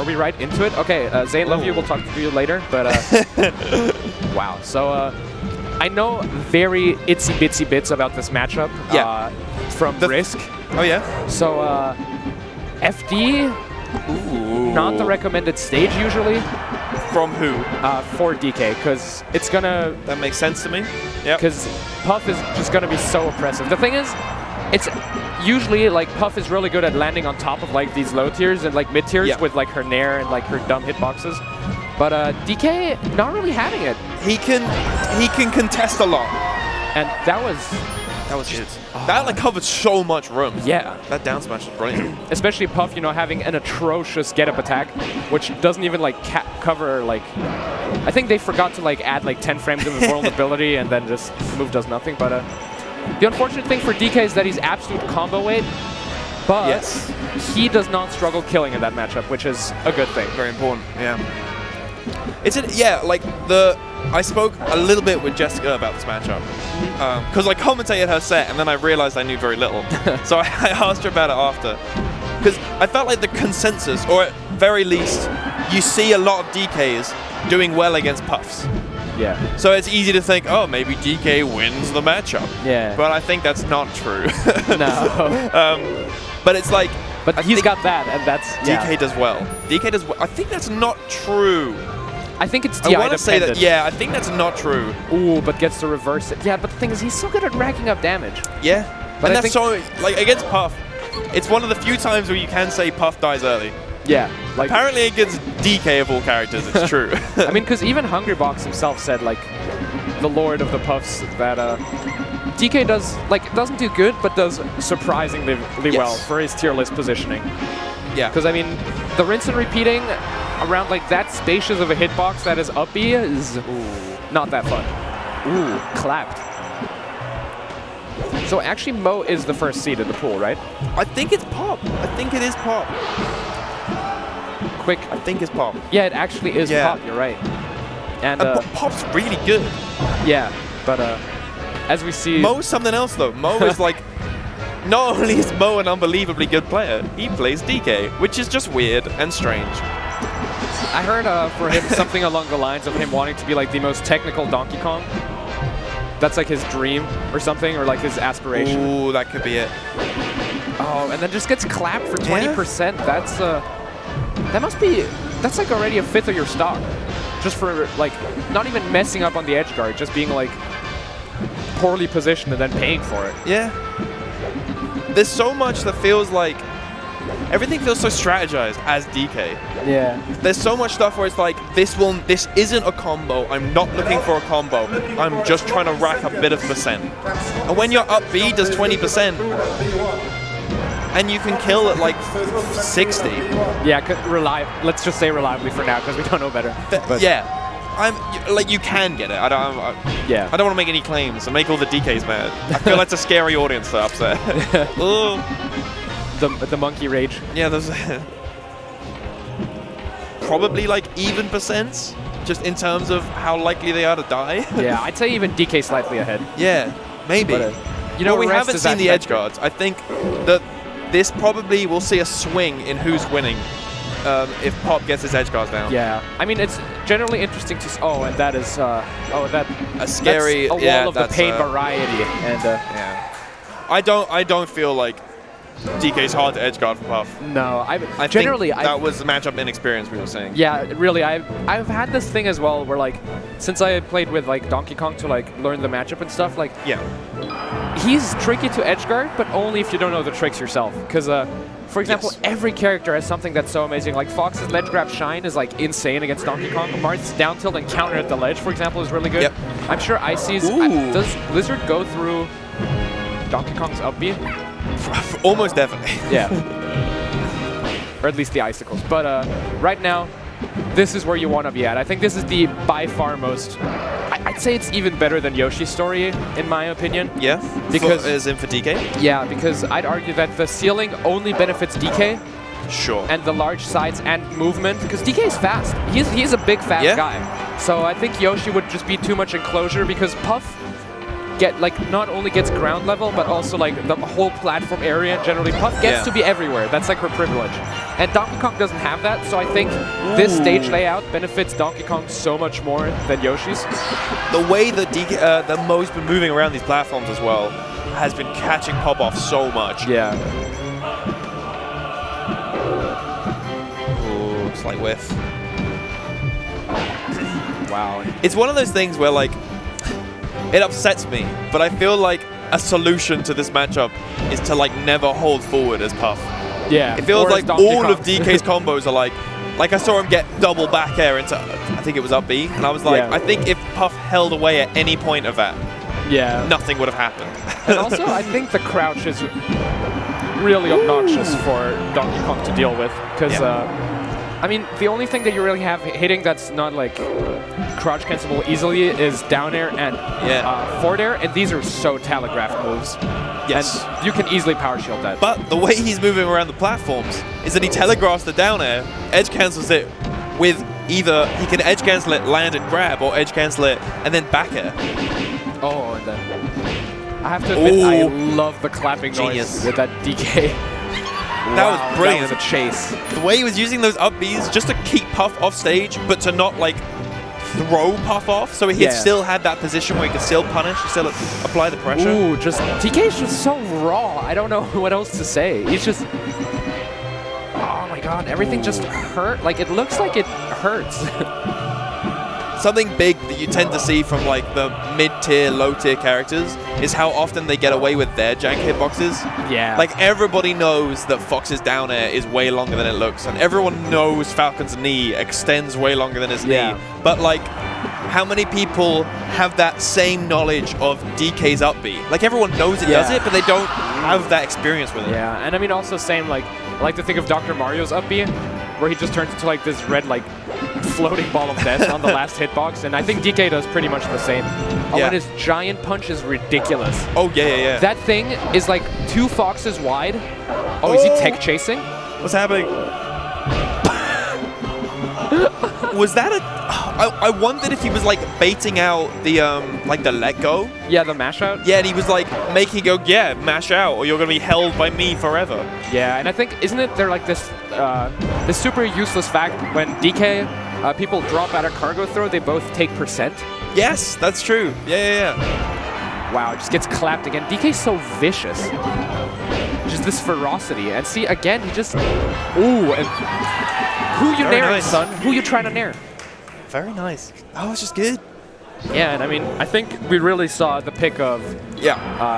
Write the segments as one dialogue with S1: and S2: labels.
S1: are we right into it? Okay, Zane, love you. We'll talk to you later. But wow. So I know very itsy-bitsy bits about this matchup from Risk.
S2: Oh, yeah?
S1: So FD, not the recommended stage usually.
S2: From who?
S1: For DK, because it's gonna...
S2: That makes sense to me. Yeah.
S1: Because Puff is just gonna be so oppressive. The thing is, it's usually like Puff is really good at landing on top of like these low tiers and like mid tiers with like her Nair and like her dumb hitboxes. But DK not really having it.
S2: He can contest a lot.
S1: And that was
S2: good. That like covered so much room.
S1: Yeah.
S2: That down smash is brilliant.
S1: Especially Puff, you know, having an atrocious get-up attack, which doesn't even like cover like... I think they forgot to like add like 10 frames of vulnerability and then just the move does nothing. But the unfortunate thing for DK is that he's absolute combo weight, but he does not struggle killing in that matchup, which is a good thing.
S2: Very important. Yeah. I spoke a little bit with Jessica about this matchup because I commentated her set and then I realized I knew very little. So I asked her about it after because I felt like the consensus, or at very least, you see a lot of DKs doing well against Puffs.
S1: Yeah.
S2: So it's easy to think, oh, maybe DK wins the matchup.
S1: Yeah.
S2: But I think that's not true.
S1: No.
S2: But it's like...
S1: But he's got that, and that's...
S2: DK does well. DK does well. I think that's not true.
S1: I think it's DI
S2: I want to say that, I think that's not true.
S1: Ooh, but gets to reverse it. Yeah, but the thing is, he's so good at racking up damage.
S2: Yeah.
S1: But
S2: and that's so, like, against Puff, it's one of the few times where you can say Puff dies early.
S1: Yeah. Like,
S2: apparently against DK of all characters, it's true.
S1: I mean, because even Hungrybox himself said, like, the Lord of the Puffs, that DK does, like, doesn't do good, but does surprisingly well for his tier list positioning.
S2: Yeah.
S1: Because, I mean, the rinse and repeating around, like, that spacious of a hitbox that is up B is not that fun. Ooh, clapped. So actually, Mo is the first seed in the pool, right?
S2: I think it's Pop. I think it is Pop.
S1: Quick.
S2: I think it's Pop.
S1: Yeah, it actually is Pop, you're right. And
S2: Pop's really good.
S1: Yeah, but as we see...
S2: Mo's something else, though. Mo is like... Not only is Mo an unbelievably good player, he plays DK, which is just weird and strange.
S1: I heard for him something along the lines of him wanting to be like the most technical Donkey Kong. That's like his dream or something, or like his aspiration.
S2: Ooh, that could be it.
S1: Oh, and then just gets clapped for 20%. That's that must be, that's like already a fifth of your stock. Just for like, not even messing up on the edge guard, just being like poorly positioned and then paying for it.
S2: Yeah. There's so much that feels like, everything feels so strategized as DK.
S1: Yeah.
S2: There's so much stuff where it's like, this isn't a combo. I'm not looking for a combo. I'm just trying to rack up a bit of percent. And when your up B does 20%, and you can kill at like 60.
S1: Yeah, let's just say reliably for now, because we don't know better.
S2: Yeah. You can get it. I don't want to make any claims and make all the DKs mad. I feel that's a scary audience to upset.
S1: The monkey rage.
S2: Yeah, there's probably like even percents, just in terms of how likely they are to die.
S1: Yeah, I'd say even DK slightly ahead.
S2: Yeah, maybe.
S1: But, you know,
S2: we haven't seen the edge guards. I think that this probably will see a swing in who's winning. If Pop gets his edge guards down.
S1: Yeah, I mean, it's generally interesting to... Oh, and that is...
S2: a scary...
S1: That's a wall of the pain variety. And
S2: yeah. I don't feel like DK's hard to edge guard for Puff.
S1: No, I
S2: think that was the matchup inexperience we were saying.
S1: Yeah, really, I've had this thing as well where, like, since I played with, like, Donkey Kong to, like, learn the matchup and stuff, like...
S2: Yeah.
S1: He's tricky to edge guard, but only if you don't know the tricks yourself. Because, for example, every character has something that's so amazing. Like, Fox's ledge grab shine is, like, insane against Donkey Kong. Marth's down tilt and counter at the ledge, for example, is really good. Yep. I'm sure Icy's... does Blizzard go through Donkey Kong's up B?
S2: Almost definitely.
S1: Yeah. Or at least the icicles. But right now, this is where you want to be at. I think this is the by far most... I'd say it's even better than Yoshi's story, in my opinion.
S2: Yeah?
S1: Because,
S2: as in for DK?
S1: Yeah, because I'd argue that the ceiling only benefits DK.
S2: Sure.
S1: And the large sides and movement, because DK is fast. He's a big, fast guy. So I think Yoshi would just be too much enclosure, because Puff not only gets ground level, but also like the whole platform area. Generally, Puff gets to be everywhere. That's like her privilege. And Donkey Kong doesn't have that, so I think this stage layout benefits Donkey Kong so much more than Yoshi's.
S2: The way that Mo's been moving around these platforms as well has been catching Pop off so much.
S1: Yeah.
S2: Ooh, slight whiff.
S1: Wow.
S2: It's one of those things where, like, it upsets me, but I feel like a solution to this matchup is to, like, never hold forward as Puff.
S1: Yeah.
S2: It feels like all of DK's combos are like I saw him get double back air into, I think it was up B, and I was like, I think if Puff held away at any point of that, nothing would have happened.
S1: And also, I think the crouch is really obnoxious for Donkey Kong to deal with, because, I mean, the only thing that you really have hitting that's not, like, crouch cancelable easily is down air and forward air, and these are so telegraphed moves.
S2: Yes.
S1: And you can easily power shield that.
S2: But the way he's moving around the platforms is that he telegraphs the down air, edge cancels it with either he can edge cancel it, land and grab, or edge cancel it and then back air.
S1: Oh, and then I have to admit, I love the clapping noise with that DK.
S2: That was brilliant.
S1: That was a chase.
S2: The way he was using those up Bs just to keep Puff off stage, but to not, like, throw Puff off, so he still had that position where he could still punish, still apply the pressure.
S1: Ooh, DK's just so raw. I don't know what else to say. He's just, oh my god, everything just hurt. Like, it looks like it hurts.
S2: Something big that you tend to see from, like, the mid-tier, low-tier characters is how often they get away with their jank hitboxes.
S1: Yeah.
S2: Like, everybody knows that Fox's down air is way longer than it looks, and everyone knows Falcon's knee extends way longer than his knee. But, like, how many people have that same knowledge of DK's up B? Like, everyone knows it does it, but they don't have that experience with it.
S1: Yeah, and I mean, also same, like, I like to think of Dr. Mario's up B, where he just turns into, like, this red, like, floating ball of death on the last hitbox, and I think DK does pretty much the same. Oh, and his giant punch is ridiculous.
S2: Oh, yeah.
S1: That thing is like 2 foxes wide. Oh, is he tech chasing?
S2: What's happening? Was that a... I wondered if he was, like, baiting out the, like, the let go.
S1: Yeah, the mash out.
S2: Yeah, and he was, like, making go, mash out, or you're going to be held by me forever.
S1: Yeah, and I think, isn't it there, like, this this super useless fact when DK, people drop out of cargo throw, they both take %?
S2: Yes, that's true. Yeah.
S1: Wow, it just gets clapped again. DK's so vicious. Just this ferocity. And see, again, he just... Ooh, and... Who you nairing, son? Who you trying to nair?
S2: Very nice. That was just good.
S1: Yeah, and I mean, I think we really saw the pick of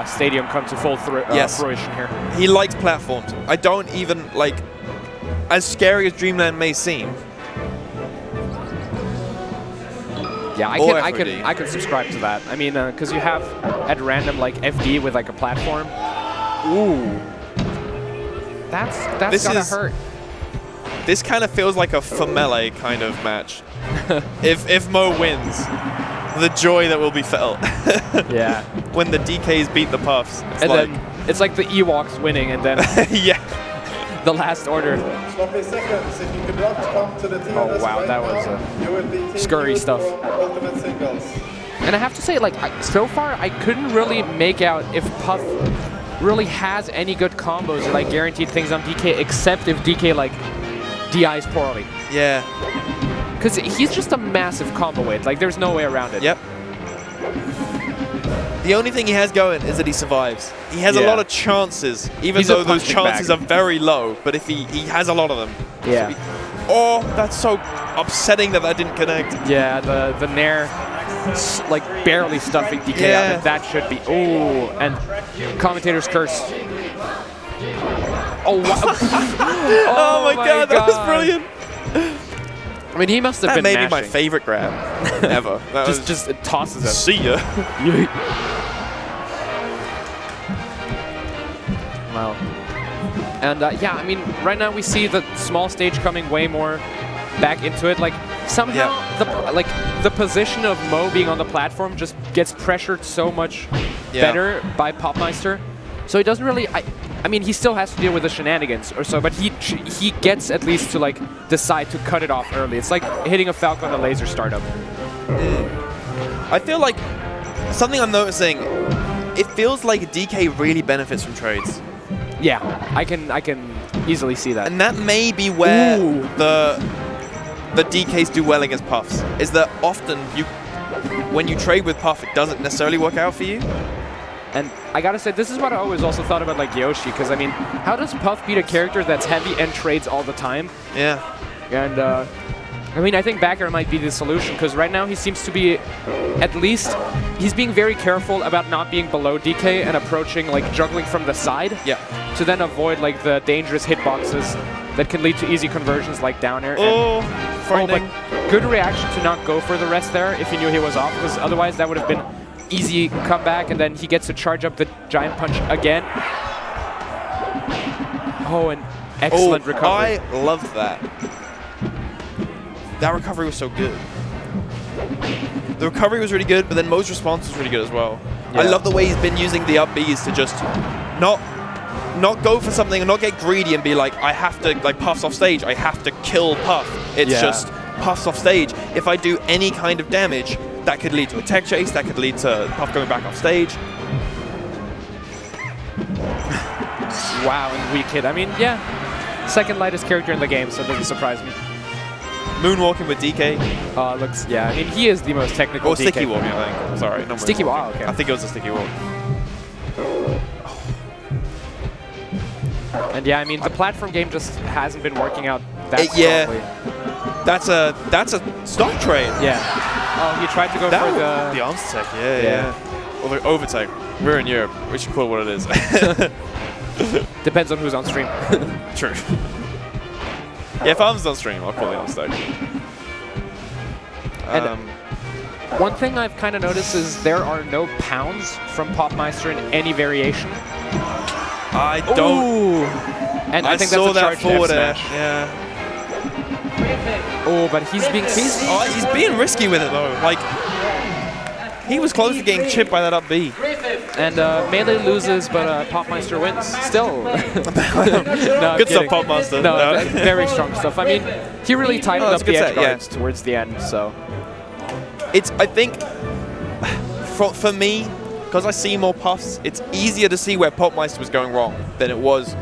S1: Stadium come to full fruition here.
S2: He likes platforms. I don't even, like... As scary as Dreamland may seem...
S1: Yeah, I can subscribe to that. I mean, because you have at random like FD with like a platform. Ooh, that's gotta hurt.
S2: This kind of feels like a Famele kind of match. if Mo wins, the joy that will be felt.
S1: Yeah.
S2: When the DKs beat the Puffs.
S1: Then it's like the Ewoks winning, and then the last order.
S3: Sloppy seconds. If you could not come to the team.
S1: Oh wow, that was scurry stuff.
S3: Ultimate singles.
S1: And I have to say, like, so far I couldn't really make out if Puff really has any good combos or like guaranteed things on DK, except if DK like DIs poorly.
S2: Yeah.
S1: Because he's just a massive combo weight. Like, there's no way around it.
S2: Yep. The only thing he has going is that he survives. He has a lot of chances, even though those chances are very low. But if he has a lot of them.
S1: Yeah.
S2: So that's so upsetting that didn't connect.
S1: Yeah, the nair, like, barely stuffing DK out, and that should be... Ooh, and commentator's curse. Oh, wow.
S2: Oh my god, that was brilliant.
S1: I mean, he must have been
S2: maybe
S1: mashing.
S2: my favorite grab ever.
S1: Just it tosses him.
S2: See ya.
S1: Wow. And yeah, I mean, right now we see the small stage coming way more back into it. Like, somehow the position of Mo being on the platform just gets pressured so much better by Poppmaister. So he doesn't really... I mean, he still has to deal with the shenanigans or so, but he gets at least to like decide to cut it off early. It's like hitting a Falcon on a laser startup.
S2: I feel like something I'm noticing, it feels like DK really benefits from trades.
S1: Yeah, I can easily see that.
S2: And that may be where the DKs do well against Puffs, is that often when you trade with Puff, it doesn't necessarily work out for you.
S1: And I gotta say, this is what I always also thought about like Yoshi, because I mean, how does Puff beat a character that's heavy and trades all the time?
S2: Yeah.
S1: And I mean, I think backer might be the solution, because right now he seems to be, at least, he's being very careful about not being below DK and approaching, like juggling from the side.
S2: Yeah.
S1: To then avoid like the dangerous hitboxes that can lead to easy conversions like down air.
S2: Oh, frightening.
S1: But good reaction to not go for the rest there if he knew he was off, because otherwise that would have been easy comeback, and then he gets to charge up the giant punch again. Oh, an excellent recovery.
S2: I loved that. That recovery was so good. The recovery was really good, but then Mo's response was really good as well. Yeah. I love the way he's been using the up Bs to just not go for something and not get greedy and be like, I have to, like, Puff's off stage, I have to kill Puff. It's just Puff's off stage. If I do any kind of damage, that could lead to a tech chase, that could lead to Puff going back off stage.
S1: Wow, and weak hit. I mean, yeah, second lightest character in the game, so it doesn't surprise me.
S2: Moonwalking with DK.
S1: Looks, yeah, I mean, he is the most technical
S2: Or
S1: DK.
S2: sticky walking, I think. Sorry. Not
S1: sticky walk, okay.
S2: I think it was a sticky walk.
S1: And yeah, I mean, the platform game just hasn't been working out that strongly.
S2: That's a stock trade.
S1: Yeah. Oh, he tried to go for
S2: the answer tech, yeah. Or the overtake. We're in Europe. We should call it what it is.
S1: Depends on who's on stream.
S2: True. Yeah, if I was on stream, I'll call it on stage.
S1: One thing I've kind of noticed is there are no pounds from Poppmaister in any variation.
S2: I don't.
S1: Ooh. And I think
S2: saw
S1: that's a charge
S2: forward
S1: F
S2: smash.
S1: smash.
S2: Yeah.
S1: Oh, but he's
S2: being risky with it though. Like, he was close to getting chipped by that up B.
S1: And Melee loses, but Poppmaister wins. Still. No,
S2: Good stuff, Poppmaister.
S1: No, very strong stuff. I mean, he really tightened up the edge guards
S2: yeah.
S1: towards the end, so.
S2: I think, for me, because I see more Puffs, it's easier to see where Poppmaister was going wrong than it was